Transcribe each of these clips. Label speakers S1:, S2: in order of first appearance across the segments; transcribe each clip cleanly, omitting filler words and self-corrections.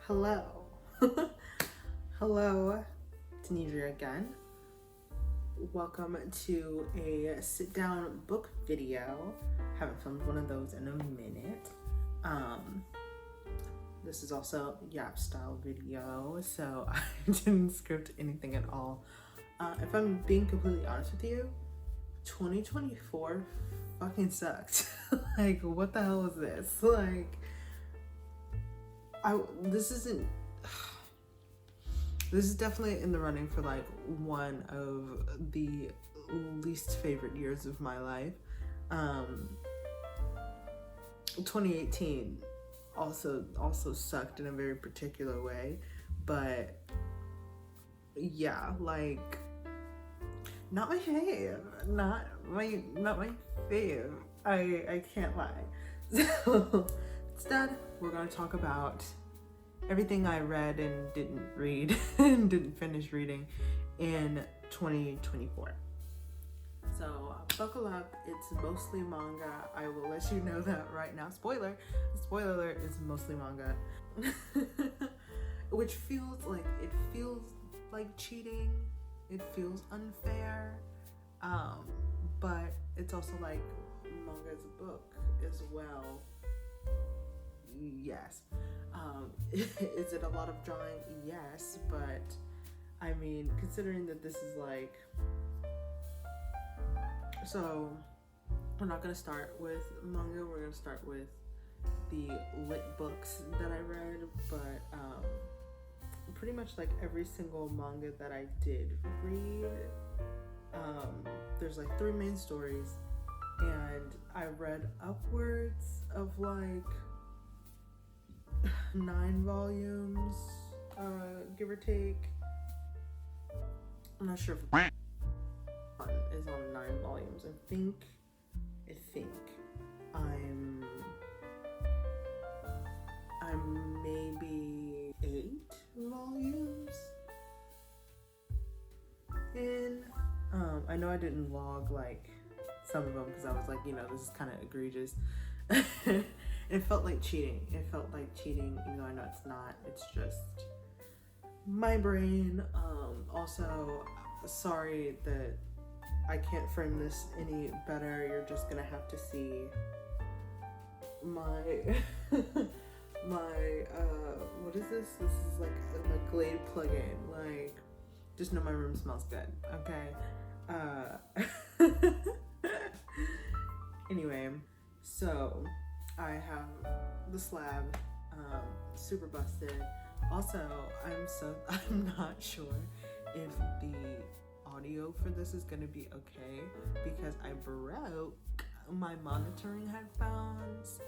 S1: Hello. Hello, it's enidrea again. Welcome to a sit-down book video. Haven't filmed one of those in a minute. This is also Yap style video, so I didn't script anything at all. If I'm being completely honest with you, 2024 fucking sucked. Like, what the hell is this? Like, this is definitely in the running for like one of the least favorite years of my life. 2018 also sucked in a very particular way, but yeah, like not my fave, not my fave. I can't lie. So instead, we're going to talk about everything I read and didn't read and didn't finish reading in 2024. So buckle up, it's mostly manga. I will let you know that right now. Spoiler alert, it's mostly manga. Which feels like cheating. It feels unfair. But it's also like manga is a book as well. Yes. Is it a lot of drawing? Yes, but I mean, considering that this is like, so we're not gonna start with manga, we're gonna start with the lit books that I read, but pretty much like every single manga that I did read, there's like 3 main stories, and I read upwards of like 9 volumes, give or take. I'm not sure if is on 9 volumes. I think I'm maybe 8 volumes in. I know I didn't log like some of them because I was like, this is kind of egregious. It felt like cheating. Even though I know it's not. It's just my brain. Also, sorry that I can't frame this any better. You're just gonna have to see my what is this? This is like a Glade plugin. Like, just know my room smells good. Okay. Anyway, so I have the slab, super busted. Also, I'm not sure if the audio for this is gonna be okay because I broke my monitoring headphones,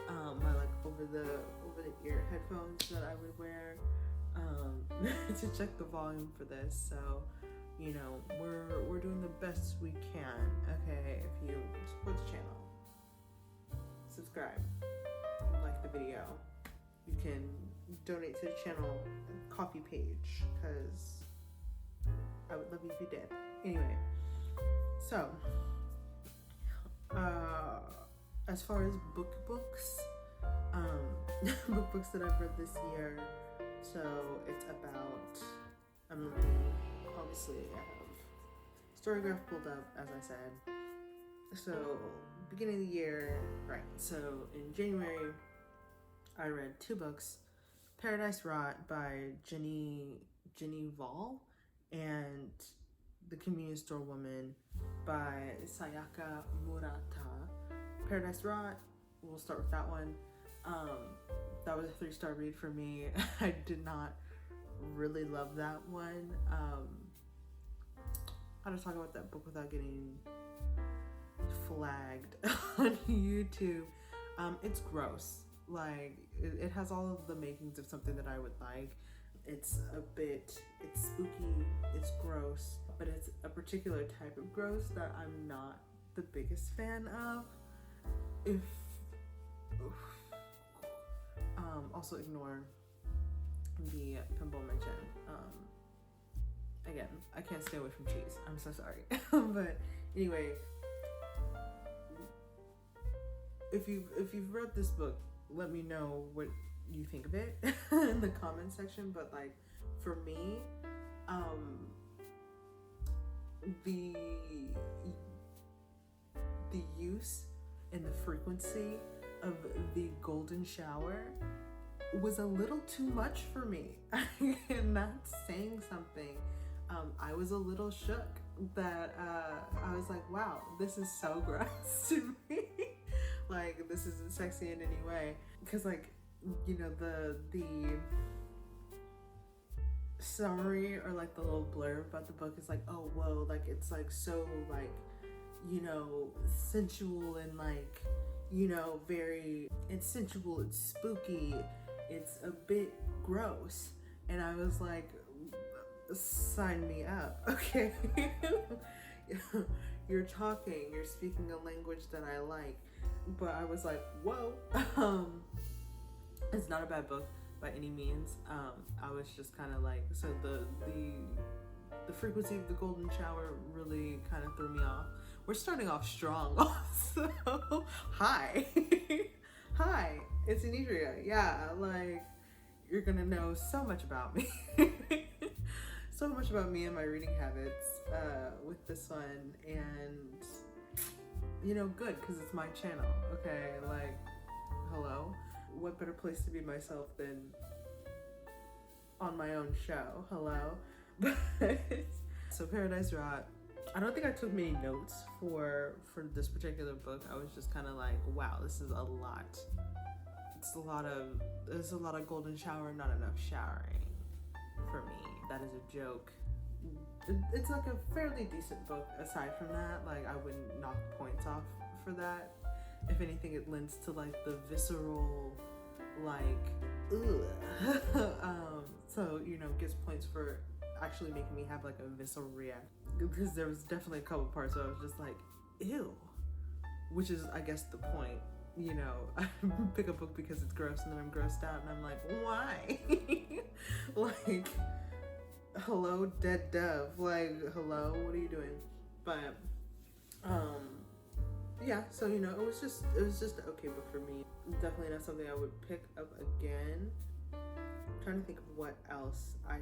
S1: my like over the ear headphones that I would wear to check the volume for this. So we're doing the best we can. Okay, if you support the channel, subscribe, like the video, you can donate to the channel coffee page, because I would love you if you did. Anyway, so as far as books that I've read this year, so it's about, obviously I have STORYGRAPH pulled up, as I said. So beginning of the year, right, so in January I read 2 books, Paradise Rot by Jenny Vol and The Convenience Store Woman by Sayaka Murata. Paradise Rot, we'll start with that one. That was a 3-star read for me. I did not really love that one. How to talk about that book without getting flagged on YouTube? It's gross. Like, it has all of the makings of something that I would like. It's spooky, it's gross, but it's a particular type of gross that I'm not the biggest fan of. Also ignore the pimple mention. Again, I can't stay away from cheese. I'm so sorry. But anyway, if you've read this book, let me know what you think of it in the comment section, but like for me, the use and the frequency of the golden shower was a little too much for me. I'm not saying something. I was a little shook that I was like, wow, this is so gross to me. Like, this isn't sexy in any way. Because, like, you know, the summary or like the little blurb about the book is like, oh, whoa, like it's like so like, you know, sensual and like, you know, it's sensual, it's spooky, it's a bit gross. And I was like, sign me up, okay? You're speaking a language that I like. But I was like, whoa. It's not a bad book by any means. I was just kind of like, so the frequency of the golden shower really kind of threw me off. We're starting off strong also. Hi. Hi, it's enidrea. Yeah, like, you're gonna know so much about me. So much about me and my reading habits with this one. And, you know, good, because it's my channel, okay? Like, hello? What better place to be myself than on my own show? Hello? But so Paradise Rot, I don't think I took many notes for this particular book. I was just kind of like, wow, this is a lot. There's a lot of golden shower, not enough showering for me. That is a joke. It's like a fairly decent book aside from that. Like, I wouldn't knock points off for that. If anything, it lends to like the visceral, like, ugh. So, you know, gives points for actually making me have like a visceral reaction. Because there was definitely a couple parts where I was just like, ew. Which is, I guess, the point. You know, I pick a book because it's gross and then I'm grossed out and I'm like, why? Like, hello, dead dove. Like, hello, what are you doing? But, yeah, so, you know, it was just an okay book for me. Definitely not something I would pick up again. I'm trying to think of what else I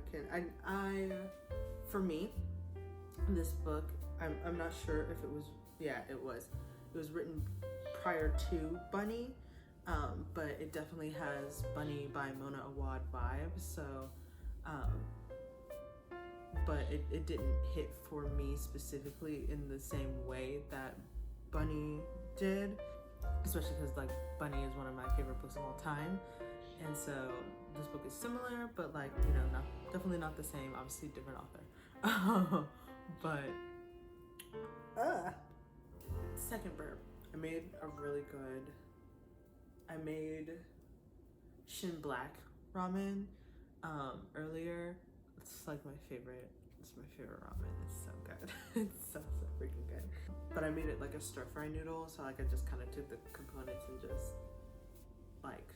S1: for me, this book, I'm not sure if it was, yeah, it was written prior to Bunny, but it definitely has Bunny by Mona Awad vibes, so, but it didn't hit for me specifically in the same way that Bunny did, especially because like Bunny is one of my favorite books of all time, and so this book is similar, but like, you know, definitely not the same, obviously different author. But second burp, I made Shin Black ramen earlier. It's like my favorite ramen. It's so good. It's so freaking good. But I made it like a stir fry noodle, so like I just kind of took the components and just like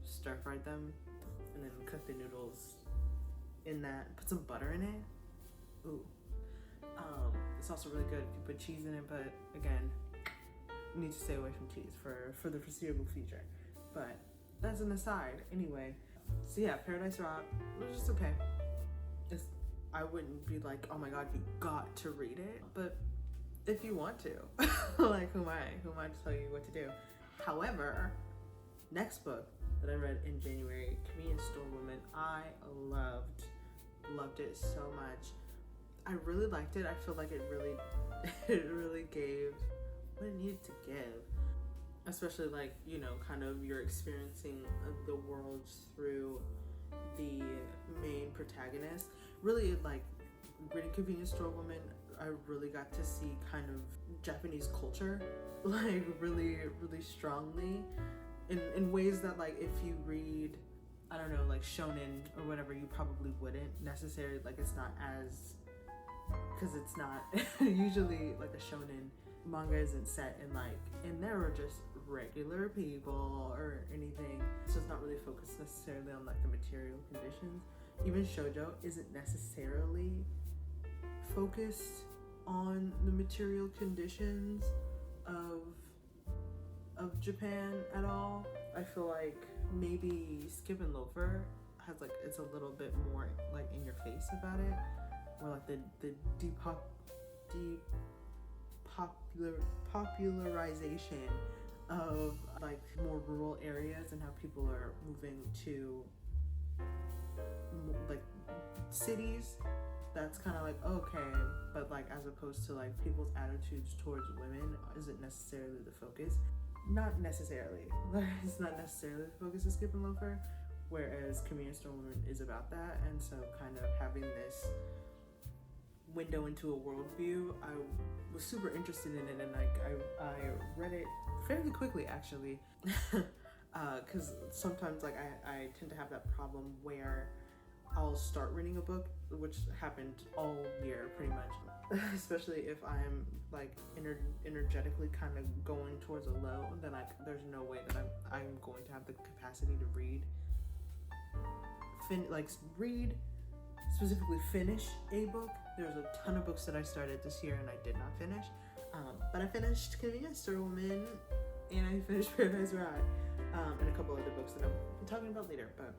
S1: stir fried them and then cooked the noodles in that, put some butter in it. Ooh. It's also really good if you put cheese in it, but again, you need to stay away from cheese for the foreseeable future. But that's an aside. Anyway, so yeah, Paradise Rot was just okay. I wouldn't be like, oh my god, you got to read it, but if you want to, like, who am I to tell you what to do? However, next book that I read in January, Convenience Store Woman, I loved it so much. I really liked it. I feel like it really gave what it needed to give, especially like, you know, kind of you're experiencing the world through the main protagonist. Really, like, reading Convenience Store Woman, I really got to see kind of Japanese culture, like, really strongly in ways that, like, if you read, I don't know, like shonen or whatever, you probably wouldn't necessarily, like, it's not as, because it's not usually like a shonen manga isn't set in like, and there were just regular people or anything, so it's not really focused necessarily on like the material conditions. Even shoujo isn't necessarily focused on the material conditions of Japan at all. I feel like maybe Skip and Loafer has like, it's a little bit more like in your face about it, where like the popularization of like more rural areas and how people are moving to like cities. That's kind of like okay, but like as opposed to like people's attitudes towards women isn't necessarily the focus. Not necessarily. It's not necessarily the focus of Skip and Loafer, whereas Convenience Store Woman is about that. And so kind of having this window into a worldview, I was super interested in it, and like I read it fairly quickly actually, because sometimes like I tend to have that problem where I'll start reading a book, which happened all year pretty much, especially if I'm like energetically kind of going towards a low, then like there's no way that I'm going to have the capacity to read, specifically finish a book. There's a ton of books that I started this year and I did not finish, but I finished Convenience Store Woman and I finished Paradise Ride, and a couple other books that I'm talking about later. But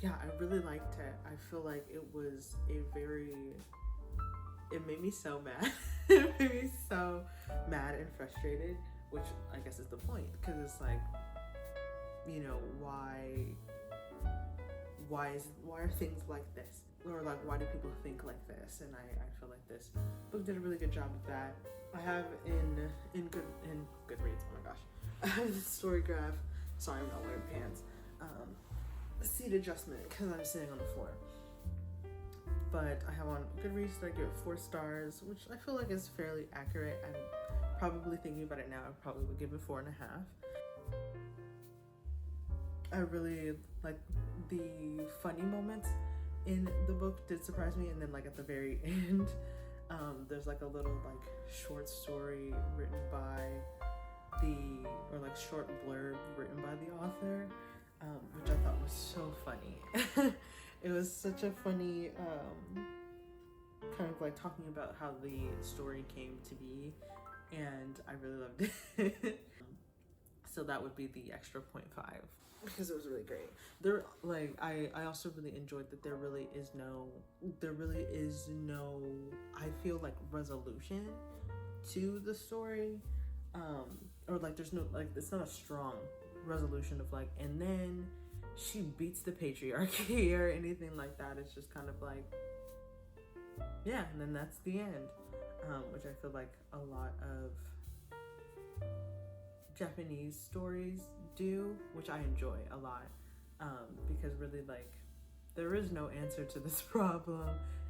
S1: yeah, I really liked it. I feel like it was it made me so mad. It made me so mad and frustrated, which I guess is the point, because it's like, you know, why are things like this? Or like, why do people think like this? And I feel like this book did a really good job of that. I have in Goodreads, oh my gosh, I have the STORYGRAPH, sorry I'm not wearing pants, seat adjustment because I'm sitting on the floor. But I have on Goodreads that I give it 4 stars, which I feel like is fairly accurate. I'm probably thinking about it now, I probably would give it 4.5. I really like the funny moments in the book did surprise me, and then like at the very end, there's like a little like short story written by short blurb written by the author, which I thought was so funny. It was such a funny kind of like talking about how the story came to be, and I really loved it. So that would be the extra 0.5 because it was really great. There, like, I also really enjoyed that there really is no, I feel like, resolution to the story, or like there's no, like, it's not a strong resolution of like, and then she beats the patriarchy or anything like that. It's just kind of like, yeah, and then that's the end, which I feel like a lot of Japanese stories do, which I enjoy a lot, because really, like, there is no answer to this problem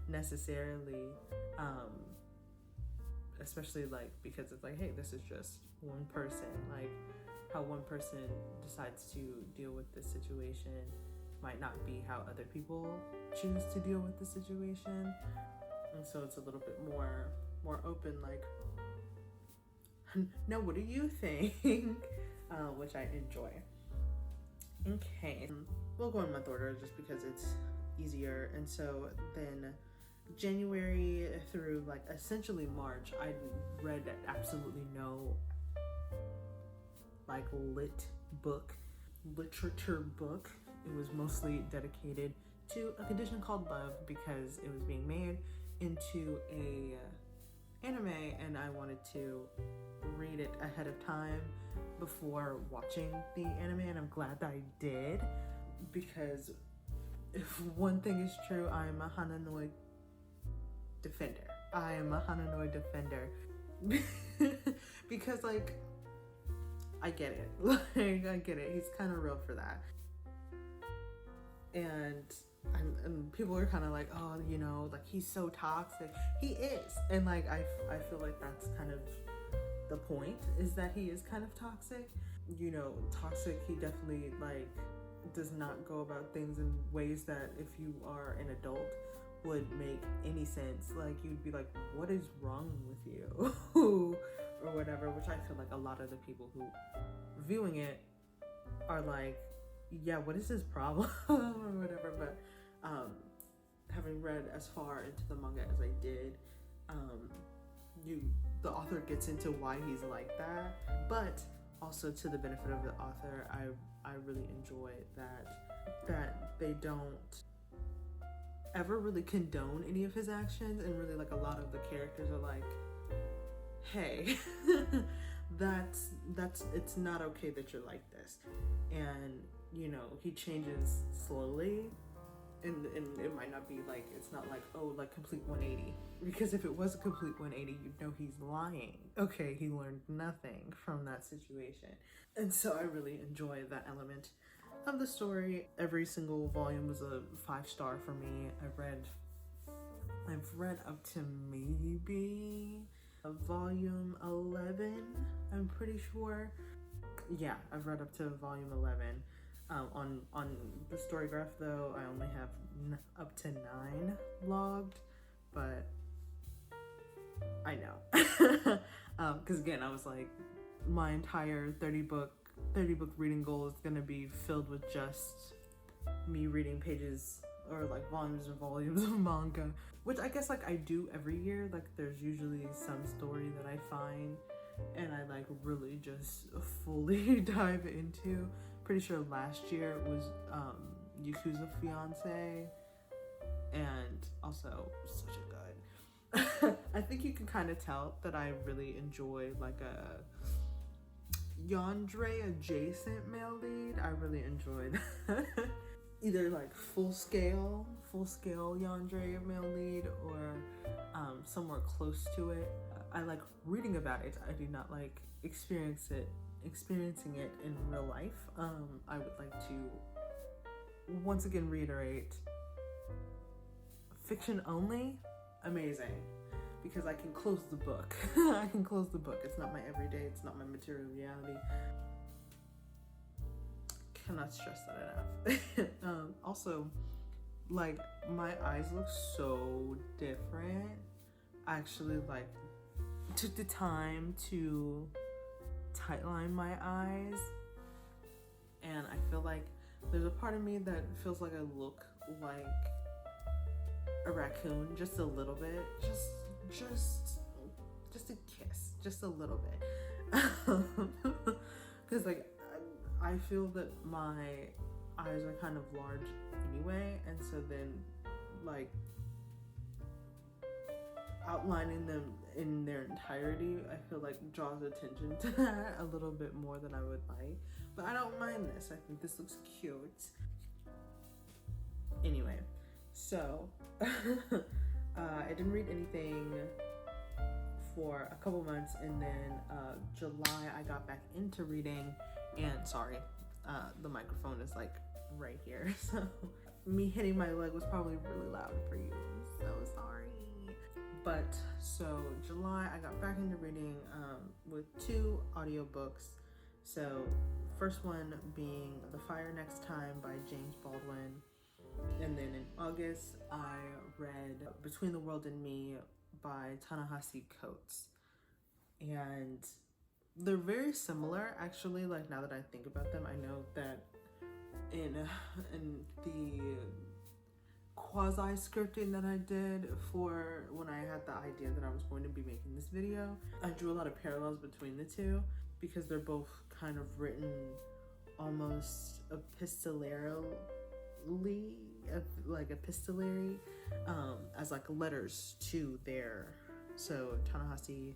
S1: necessarily, especially like because it's like, hey, this is just one person, like how one person decides to deal with this situation might not be how other people choose to deal with the situation, and so it's a little bit more open, like, now what do you think? Which I enjoy. Okay, we'll go in month order just because it's easier. And so then January through like essentially March, I read absolutely no like literature book. It was mostly dedicated to A Condition Called Love because it was being made into a anime, and I wanted to read it ahead of time before watching the anime, and I'm glad that I did, because if one thing is true, I am a Hananoi defender. Because like, I get it. Like, I get it. He's kind of real for that. And people are kind of like, oh, you know, like, he's so toxic. He is. And like, I feel like that's kind of the point, is that he is kind of toxic. You know, toxic, he definitely like does not go about things in ways that if you are an adult would make any sense. Like, you'd be like, what is wrong with you? Or whatever, which I feel like a lot of the people who viewing it are like, yeah, what is his problem? Or whatever. But having read as far into the manga as I did, the author gets into why he's like that, but also to the benefit of the author, I really enjoy that they don't ever really condone any of his actions, and really like a lot of the characters are like, hey, that's it's not okay that you're like this. And you know, he changes slowly, and it might not be like, it's not like, oh, like complete 180, because if it was a complete 180, you'd know he's lying. Okay, he learned nothing from that situation. And so I really enjoy that element of the story. Every single volume was a 5-star for me. I've read up to maybe volume 11, I'm pretty sure. Yeah, I've read up to volume 11. On the STORYGRAPH though, I only have up to 9 logged, but I know. Because again, I was like, my entire 30 book reading goal is gonna be filled with just me reading pages or like volumes and volumes of manga, which I guess like I do every year. Like there's usually some story that I find and I like really just fully dive into. Pretty sure last year it was Yakuza Fiance, and also such a good. I think you can kind of tell that I really enjoy like a yandere adjacent male lead. I really enjoyed either like full scale yandere male lead, or somewhere close to it. I like reading about it. I do not like experiencing it in real life. I would like to once again reiterate, fiction only, amazing, because I can close the book. I can close the book. It's not my everyday, it's not my material reality. Cannot stress that enough. Also, like, my eyes look so different. I actually like took the time to tightline my eyes, and I feel like there's a part of me that feels like I look like a raccoon just a little bit, just a kiss, just a little bit, because like I feel that my eyes are kind of large anyway, and so then like outlining them in their entirety, I feel like draws attention to that a little bit more than I would like. But I don't mind this. I think this looks cute. Anyway, so I didn't read anything for a couple months, and then July I got back into reading, and sorry, the microphone is like right here, so me hitting my leg was probably really loud for you. So sorry. But so July I got back into reading with 2 audiobooks. So first one being The Fire Next Time by James Baldwin, and then in August I read Between the World and Me by Ta-Nehisi Coates. And they're very similar actually, like now that I think about them. I know that in the quasi-scripting that I did for when I had the idea that I was going to be making this video, I drew a lot of parallels between the two, because they're both kind of written almost epistolary, as like letters to their, so Ta-Nehisi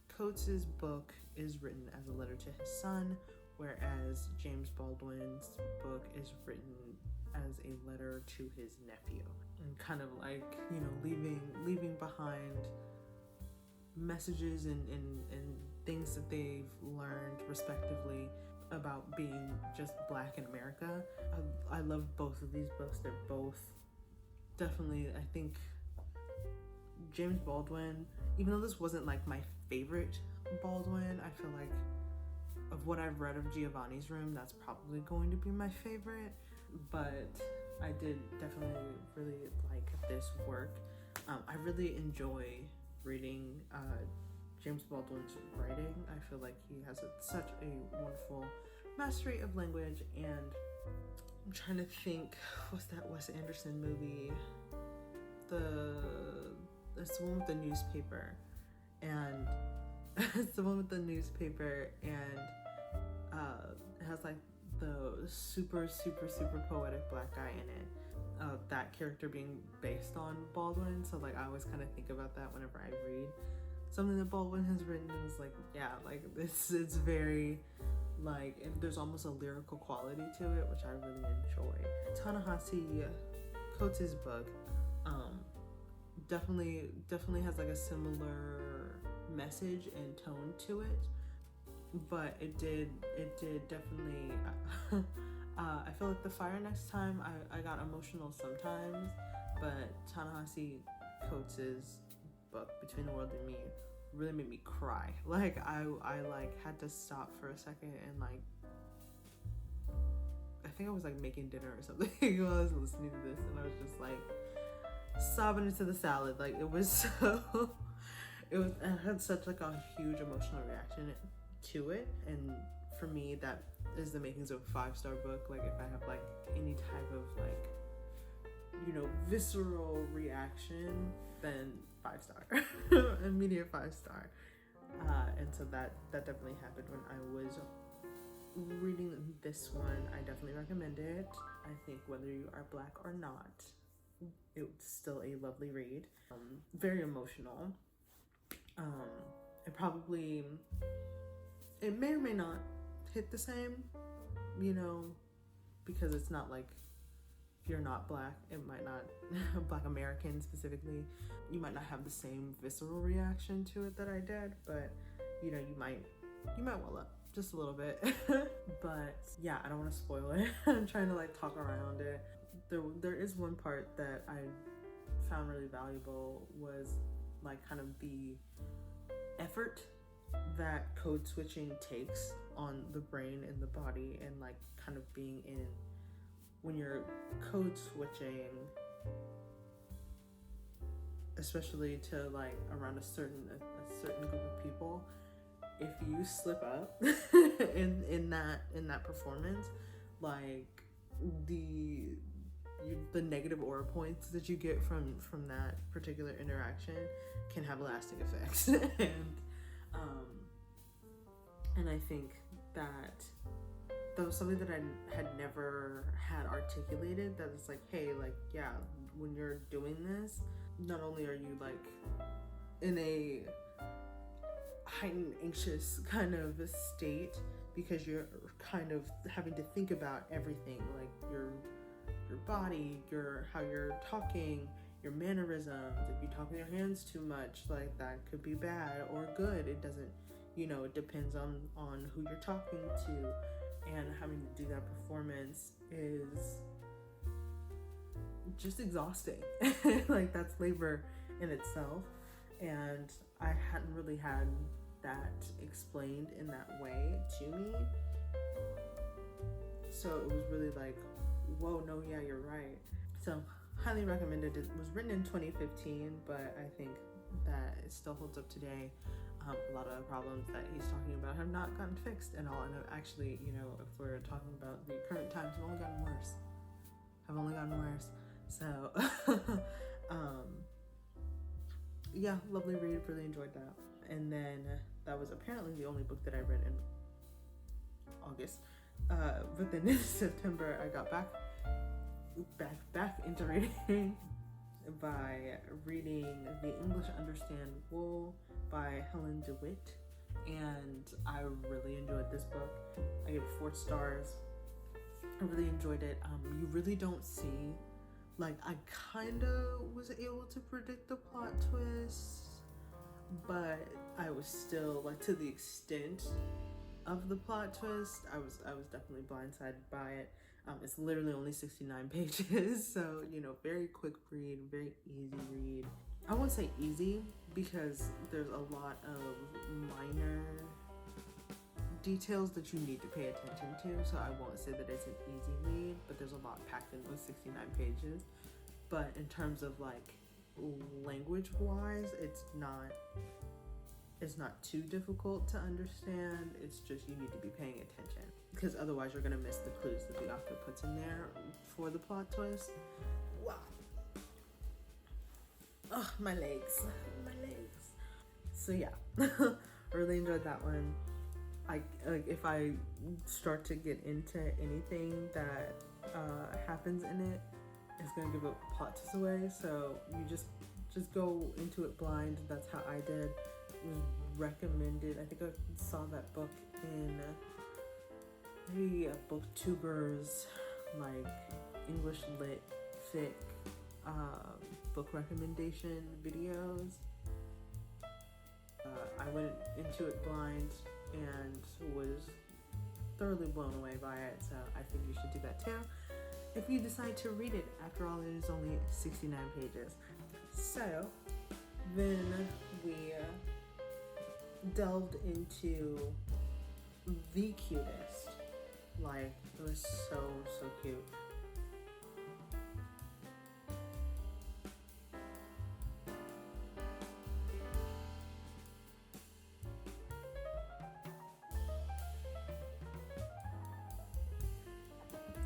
S1: Coates' book is written as a letter to his son, whereas James Baldwin's book is written as a letter to his nephew, and kind of like, you know, leaving behind messages and things that they've learned respectively about being just Black in America. I love both of these books. They're both definitely, I think James Baldwin, even though this wasn't like my favorite Baldwin, I feel like of what I've read of Giovanni's Room, that's probably going to be my favorite. But I did definitely really like this work. I really enjoy reading James Baldwin's writing. I feel like he has such a wonderful mastery of language, and I'm trying to think, what's that Wes Anderson movie? It's the one with the newspaper, and it's the one with the newspaper, and It has like the super poetic black guy in it. That character being based on Baldwin, so like I always kind of think about that whenever I read something that Baldwin has written. And it's like, yeah, like this, it's very like, there's almost a lyrical quality to it, which I really enjoy. Ta-Nehisi Coates' book definitely has like a similar message and tone to it, but it did definitely I feel like The Fire Next Time, I got emotional sometimes, but Ta-Nehisi Coates' book Between the World and Me really made me cry. Like I like had to stop for a second and like, I think I was like making dinner or something while I was listening to this, and I was just like sobbing into the salad. Like it was so it had such like a huge emotional reaction to it, and for me that is the makings of a 5-star book. Like if I have like any type of like, you know, visceral reaction, then 5-star. Immediate 5-star. And so that definitely happened when I was reading this one. I definitely recommend it. I think whether you are black or not, it's still a lovely read. Very emotional. It may or may not hit the same, you know, because it's not like, if you're not black, it might not, Black American specifically, you might not have the same visceral reaction to it that I did, but you know, you might well up just a little bit. But yeah, I don't want to spoil it. I'm trying to like talk around it. There is one part that I found really valuable, was like kind of the effort that code switching takes on the brain and the body, and like kind of being in, when you're code switching, especially to like around a certain group of people, if you slip up in that performance, like the negative aura points that you get from that particular interaction can have lasting effects. And I think that was something that I had never had articulated, that it's like, hey, like, yeah, when you're doing this, not only are you like in a heightened anxious kind of state, because you're kind of having to think about everything, like your body, how you're talking, your mannerisms. If you talk with your hands too much, like that could be bad or good. It doesn't, you know, it depends on who you're talking to. And having to do that performance is just exhausting. Like that's labor in itself, and I hadn't really had that explained in that way to me. So it was really like, whoa, no, yeah, you're right. So highly recommended. It was written in 2015, but I think that it still holds up today. A lot of the problems that he's talking about have not gotten fixed at all, and actually, you know, if we're talking about the current times, have only gotten worse. So yeah, lovely read, really enjoyed that. And then that was apparently the only book that I read in August, but then in September I got back into reading by reading The English Understand Wool by Helen DeWitt, and I really enjoyed this book. I gave it 4 stars. I really enjoyed it. You really don't see, like, I kind of was able to predict the plot twists, but I was still, like, to the extent of the plot twist, I was definitely blindsided by it. It's literally only 69 pages, so, you know, very quick read, very easy read. I won't say easy because there's a lot of minor details that you need to pay attention to, so I won't say that it's an easy read, but there's a lot packed in those 69 pages. But in terms of like language wise, it's not too difficult to understand. It's just you need to be paying attention, because otherwise you're gonna miss the clues that the author puts in there for the plot twist. Wow. Oh, my legs. So yeah, I really enjoyed that one. like if I start to get into anything that happens in it, it's gonna give a plot twist away. So you just go into it blind. That's how I did. It was recommended. I think I saw that book in maybe a BookTuber's like English lit fic book recommendation videos. I went into it blind and was thoroughly blown away by it, so I think you should do that too if you decide to read it. After all, it is only 69 pages. So then we delved into the cutest. Like, it was so cute.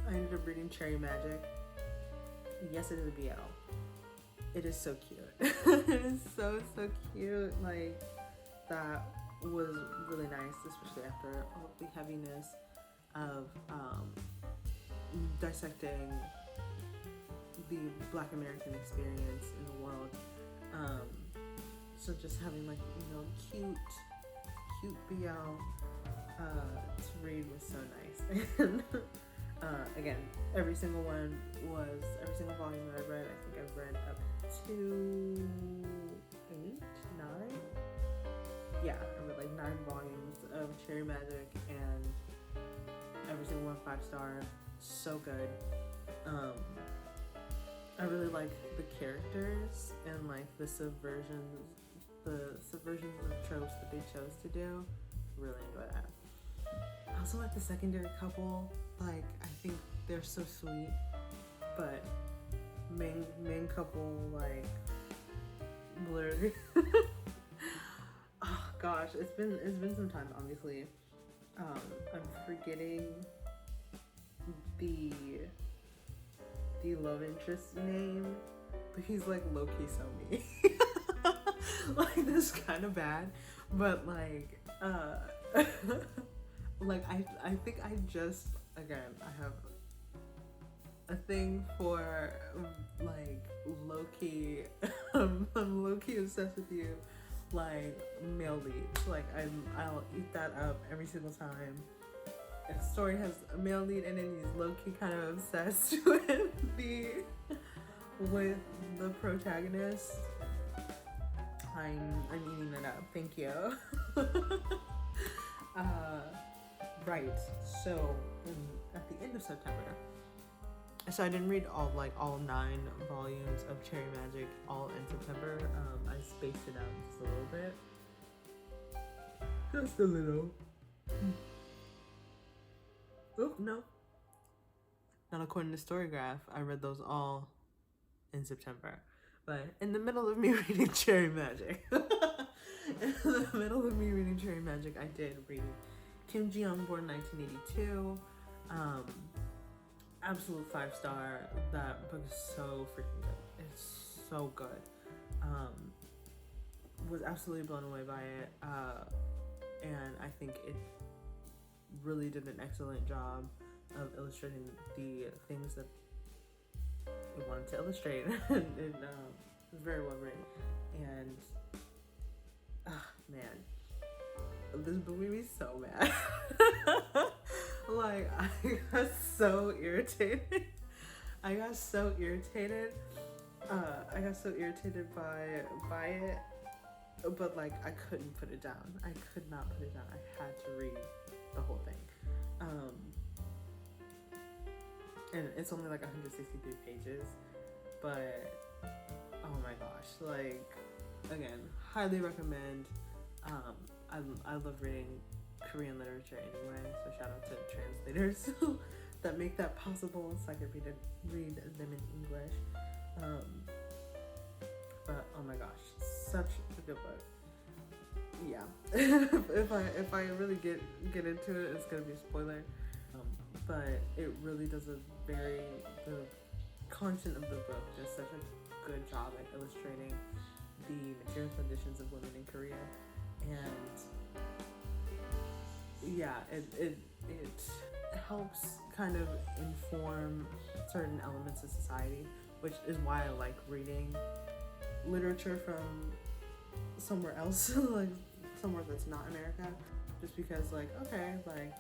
S1: I ended up reading Cherry Magic. Yes, it is a BL. It is so cute. It is so cute. Like, that was really nice, especially after all the heaviness of dissecting the Black American experience in the world. So just having, like, you know, cute BL to read was so nice. And again, every single volume that I read, I think I've read up to 8, 9. Yeah, I read like 9 volumes of Cherry Magic, and every single one 5-star. So good. I really like the characters and like the subversions of tropes that they chose to do. Really enjoy that. I also like the secondary couple. Like, I think they're so sweet, but main couple, like, literally. Oh gosh, it's been some time, obviously. I'm forgetting the love interest name, but he's like low-key so mean. Like, this is kind of bad, but like like I think I just, again, I have a thing for like low-key I'm low-key obsessed with you, like male leads. Like I'll eat that up every single time. If a story has a male lead and then he's low-key kind of obsessed with the protagonist, I'm eating it up. Thank you. Right. So at the end of September, so I didn't read all 9 volumes of Cherry Magic all in September. I spaced it out just a little bit. Just a little. Oh, no. Not according to STORYGRAPH. I read those all in September. But in the middle of me reading Cherry Magic, I did read Kim Ji-young, born 1982. Absolute 5-star. That book is so freaking good. It's so good. Was absolutely blown away by it. And I think it really did an excellent job of illustrating the things that it wanted to illustrate. And it was very well written. And man, this book made me so mad. Like, I got so irritated. I got so irritated by it, but like I couldn't put it down. I could not put it down. I had to read the whole thing. And it's only like 163 pages, but oh my gosh, like, again, highly recommend. I love reading Korean literature anyway, so shout out to translators that make that possible so I could read them in English. But oh my gosh, such a good book. Yeah. if I really get into it, it's gonna be a spoiler. But it really does the content of the book does such a good job at illustrating the material conditions of women in Korea. And yeah, it helps kind of inform certain elements of society, which is why I like reading literature from somewhere else, like somewhere that's not America, just because like, okay, like,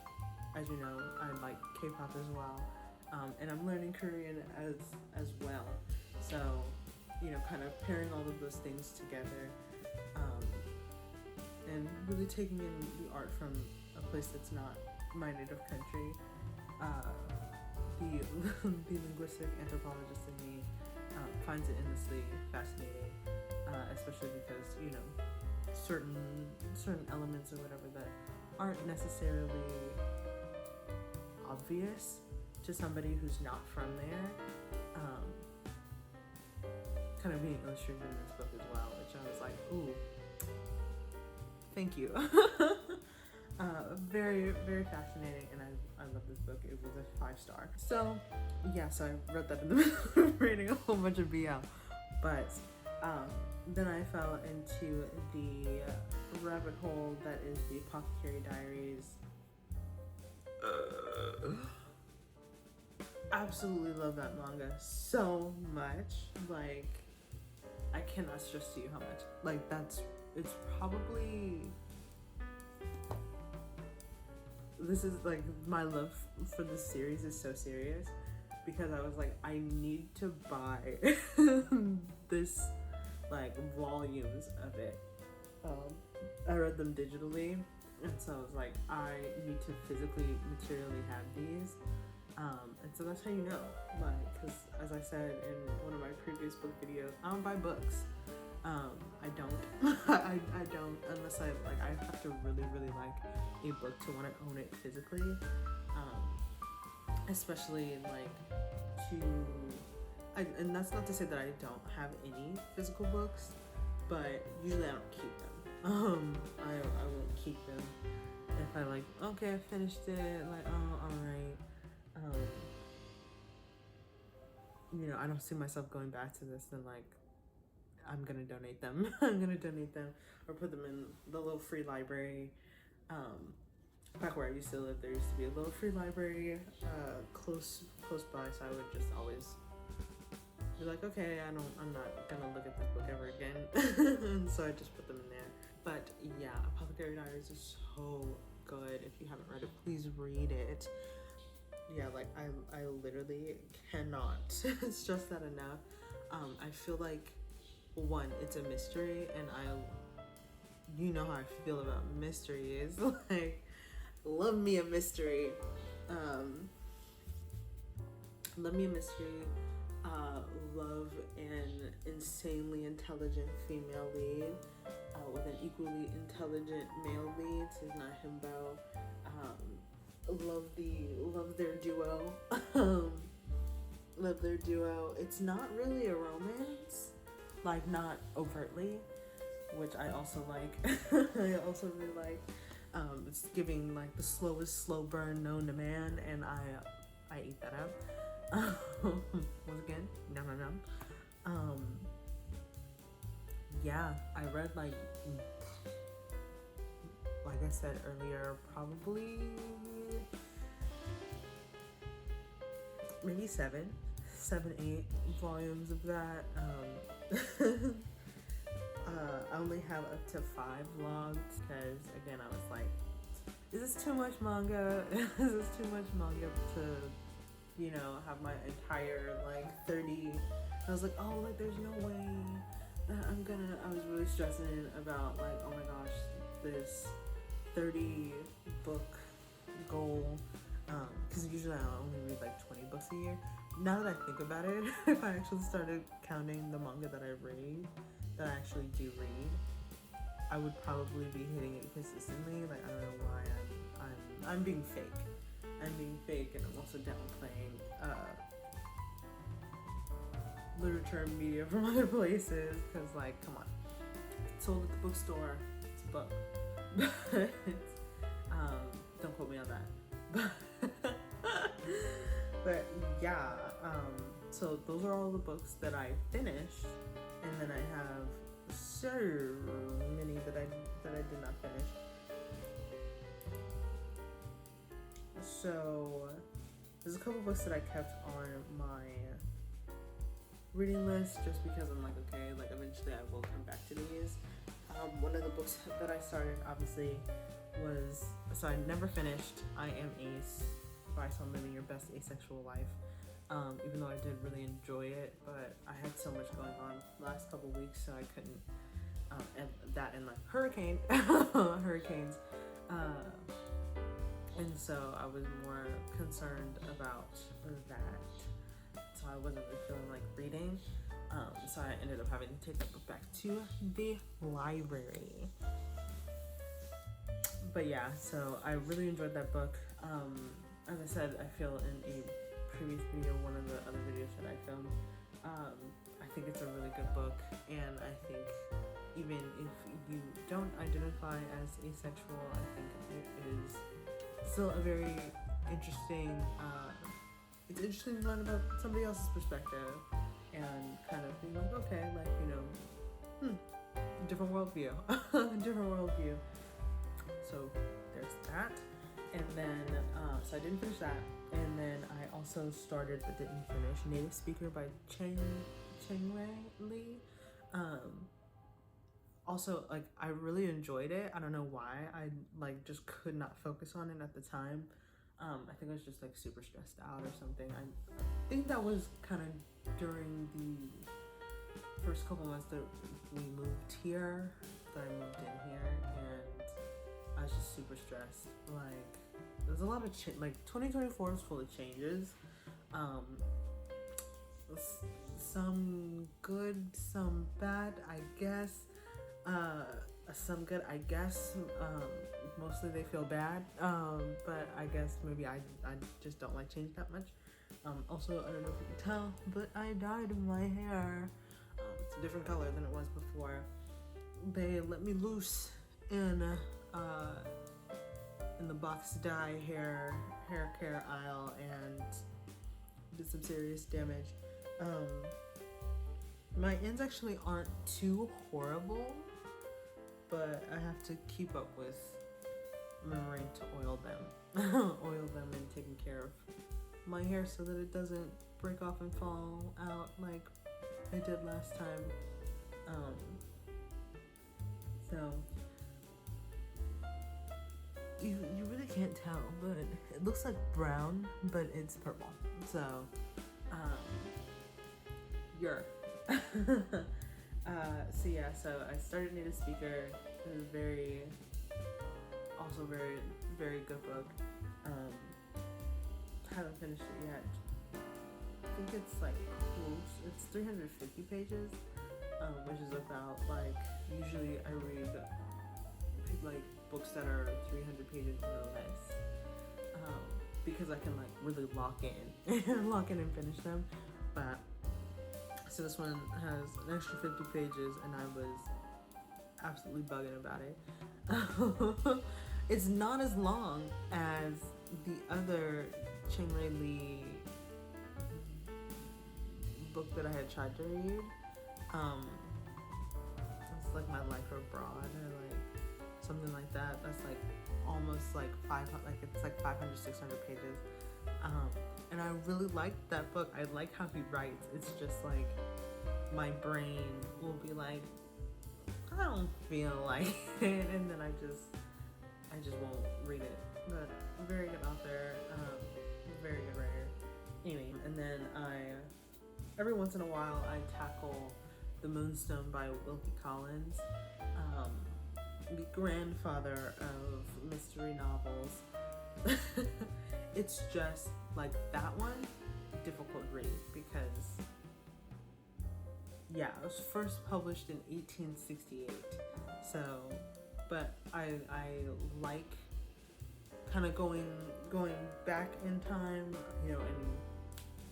S1: as you know, I like K-pop as well, and I'm learning Korean as well, so, you know, kind of pairing all of those things together, and really taking in the art from a place that's not my native country. The linguistic anthropologist in me finds it endlessly fascinating, especially because, you know, certain elements or whatever that aren't necessarily obvious to somebody who's not from there, kind of being illustrated in this book as well, which I was like, ooh, thank you. Very, very fascinating, and I love this book. It was a 5-star. So yeah, so I wrote that in the middle of reading a whole bunch of BL, but then I fell into the rabbit hole that is the Apothecary Diaries. Absolutely love that manga so much. Like, I cannot stress to you how much. Like, it's probably, this is like, my love for this series is so serious, because I was like, I need to buy this, like, volumes of it. I read them digitally, and so I was like, I need to physically, materially have these. And so that's how you know, like, because as I said in one of my previous book videos, I don't buy books. I don't. I don't, unless I have to really, really like a book to want to own it physically. Especially like and that's not to say that I don't have any physical books, but usually I don't keep them. I won't keep them if I like, okay, I finished it, like, oh, alright. You know, I don't see myself going back to this, then like, I'm gonna donate them. I'm gonna donate them or put them in the little free library. Back where I used to live, there used to be a little free library close by, so I would just always be like, okay, I'm not gonna look at this book ever again. And so I just put them in there. But yeah, Apothecary Diaries is so good. If you haven't read it, please read it. Yeah, like I literally cannot stress that enough. I feel like, one, it's a mystery, and you know how I feel about mysteries. Like, love me a mystery. Love me a mystery. Love an insanely intelligent female lead with an equally intelligent male lead. So it's not himbo. Love their duo. Love their duo. It's not really a romance, like, not overtly, which I also like. I also really like. It's giving like the slowest slow burn known to man, and I eat that up. Once again, nom nom nom. Yeah, I read like I said earlier, probably maybe 7, 8 volumes of that. I only have up to 5 vlogs because, again, I was like, is this too much manga? Is this too much manga to, you know, have my entire like 30? I was like, oh, like, there's no way that I was really stressing about like, oh my gosh, this 30 book goal, because usually I only read like 20 books a year. Now that I think about it, if I actually started counting the manga that I actually do read, I would probably be hitting it consistently. Like, I don't know why I'm being fake. I'm being fake, and I'm also downplaying literature and media from other places, because, like, come on, it's sold at the bookstore, it's a book. Don't quote me on that. But yeah, so those are all the books that I finished, and then I have so many that I did not finish. So there's a couple books that I kept on my reading list just because I'm like, okay, like eventually I will come back to these. One of the books that I started obviously was, so I never finished I Am Ace, Advice on Living Your Best Asexual Life. Even though I did really enjoy it, but I had so much going on the last couple weeks, so I couldn't, and that and like hurricanes, and so I was more concerned about that, so I wasn't really feeling like reading, so I ended up having to take that book back to the library. But yeah, so I really enjoyed that book. As I said, I feel in a previous video, one of the other videos that I filmed, I think it's a really good book, and I think even if you don't identify as asexual, I think it is still a very interesting, it's interesting to learn about somebody else's perspective and kind of being like, okay, like, you know, different worldview, different worldview. So there's that. And then, so I didn't finish that. And then I also started, but didn't finish, Native Speaker by Cheng-Rei Lee. Also, like, I really enjoyed it. I don't know why. I, like, just could not focus on it at the time. I think I was just, like, super stressed out or something. I think that was kind of during the first couple months that we moved here, that I moved in here, and I was just super stressed. Like, there's a lot of like 2024 is full of changes, some good, some bad, I guess, some good, I guess, mostly they feel bad, but I guess maybe I just don't like change that much. Also, I don't know if you can tell, but I dyed my hair. It's a different color than it was before. They let me loose in the box dye hair care aisle and did some serious damage. My ends actually aren't too horrible, but I have to keep up with remembering to oil them and taking care of my hair so that it doesn't break off and fall out like I did last time. So you really can't tell, but it looks like brown, but it's purple. So so yeah, so I started Native Speaker. It was very good book. Haven't finished it yet. I think it's like close. It's 350 pages, which is about, like, usually I read like books that are 300 pages or less, because I can like really lock in and finish them. But so this one has an extra 50 pages, and I was absolutely bugging about it. It's not as long as the other Cheng-Rei Lee book that I had tried to read. It's like My Life Abroad, or like something like that. That's like almost like 500, like it's like 500, 600 pages. And I really like that book. I like how he writes. It's just like my brain will be like, I don't feel like it, and then I just won't read it. But very good author, very good writer. Anyway, and then every once in a while I tackle The Moonstone by Wilkie Collins, the grandfather of mystery novels. It's just like that one, difficult read, because yeah, it was first published in 1868. So, but I like kind of going back in time, you know, and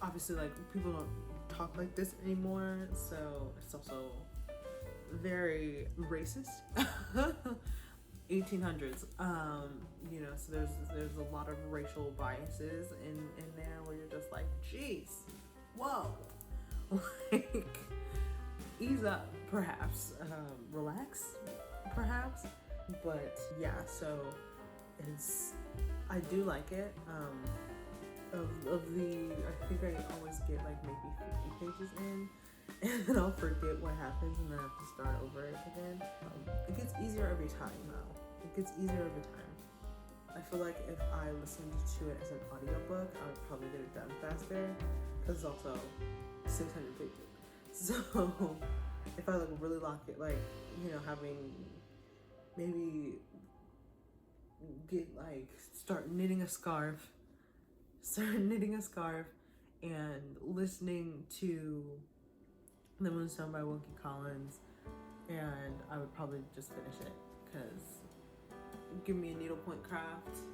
S1: obviously like people don't talk like this anymore, so it's also very racist. 1800s, you know, so there's a lot of racial biases in there where you're just like, geez, whoa, like, ease up, perhaps, relax, perhaps. But yeah, so I do like it. Of the, I think I always get like maybe 50 pages in, and then I'll forget what happens, and then I have to start over it again. It gets easier every time, though. It gets easier every time. I feel like if I listened to it as an audiobook, I would probably get it done faster, because it's also 600 pages. So if I like really lock it, like, you know, having maybe start knitting a scarf and listening to The Moonstone by Wilkie Collins, and I would probably just finish it, because give me a needlepoint craft,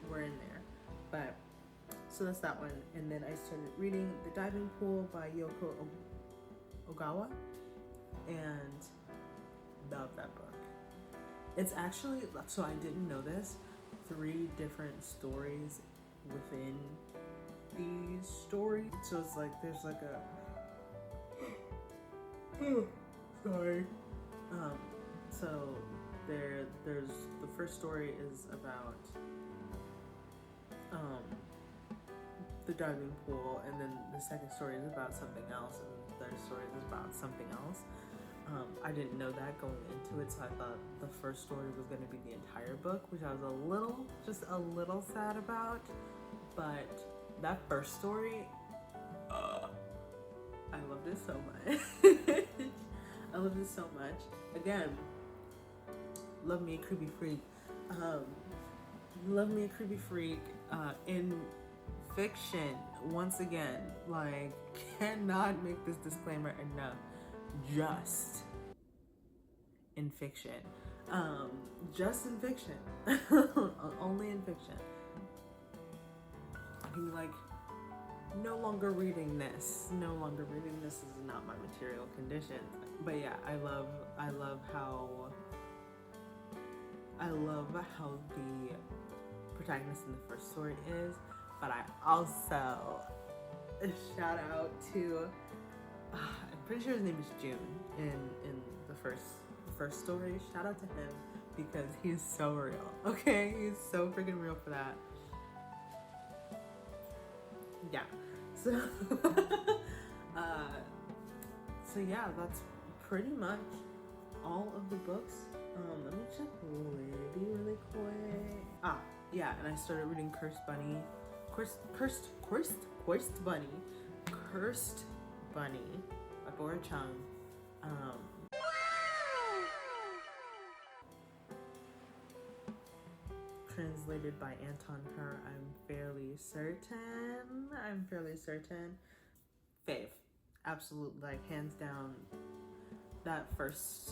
S1: we're in there. But so that's that one. And then I started reading The Diving Pool by Yoko Ogawa, and love that book. It's actually, so I didn't know this, 3 different stories within the story. So it's like there's like a sorry. So there's the first story is about the diving pool, and then the second story is about something else, and the third story is about something else. I didn't know that going into it, so I thought the first story was going to be the entire book, which I was just a little sad about. But that first story, I loved it so much. I loved it so much. Again, love me a creepy freak. Love me a creepy freak in fiction. Once again, like, cannot make this disclaimer enough. Just in fiction. Just in fiction. Only in fiction. I can be like, no longer reading this. No longer reading this is not my material condition. But yeah, I love how the protagonist in the first story is. But I also shout out to I'm pretty sure his name is June in the first story. Shout out to him, because he's so real. Okay, he's so freaking real for that. Yeah. So so yeah, that's pretty much all of the books. Let me check really quick. Yeah, and I started reading Cursed Bunny by Bora Chung. Translated by Anton Kerr, I'm fairly certain. Fave. Absolute, like, hands down. That first,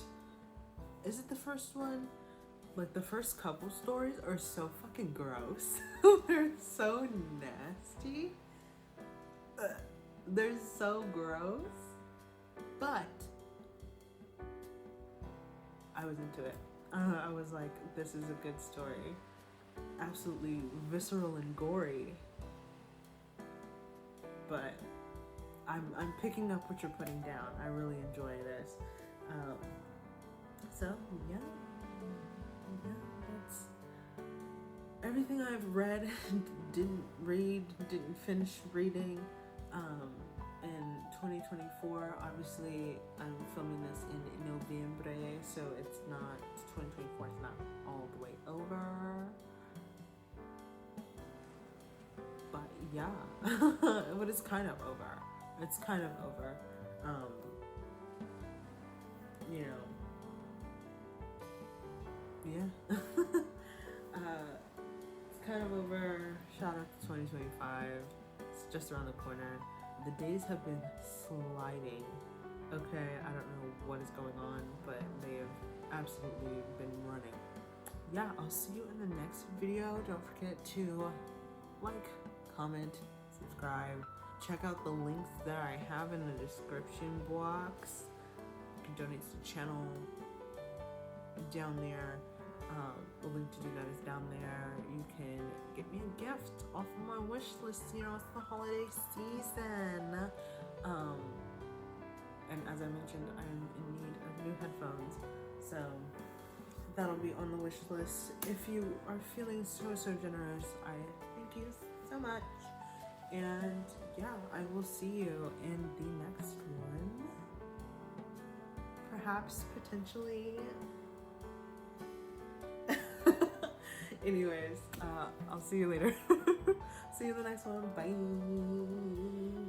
S1: is it the first one? Like, the first couple stories are so fucking gross. They're so nasty. They're so gross. But I was into it. I was like, this is a good story. Absolutely visceral and gory. But I'm picking up what you're putting down. I really enjoy this. So yeah, that's everything I've read, didn't finish reading in 2024. Obviously, I'm filming this in November, so it's not 2024. It's not all the way over. But yeah, but it's kind of over. It's kind of over. You know. Yeah. It's kind of over. Shout out to 2025. It's just around the corner. The days have been sliding. Okay, I don't know what is going on, but they have absolutely been running. Yeah, I'll see you in the next video. Don't forget to like, comment, subscribe. Check out the links that I have in the description box. You can donate to the channel down there. The link to do that is down there. You can get me a gift off of my wish list. You know, it's the holiday season. And as I mentioned, I'm in need of new headphones. So that'll be on the wish list. If you are feeling so generous, I thank you so much. And yeah, I will see you in the next one. Perhaps, potentially. Anyways, I'll see you later. See you in the next one. Bye.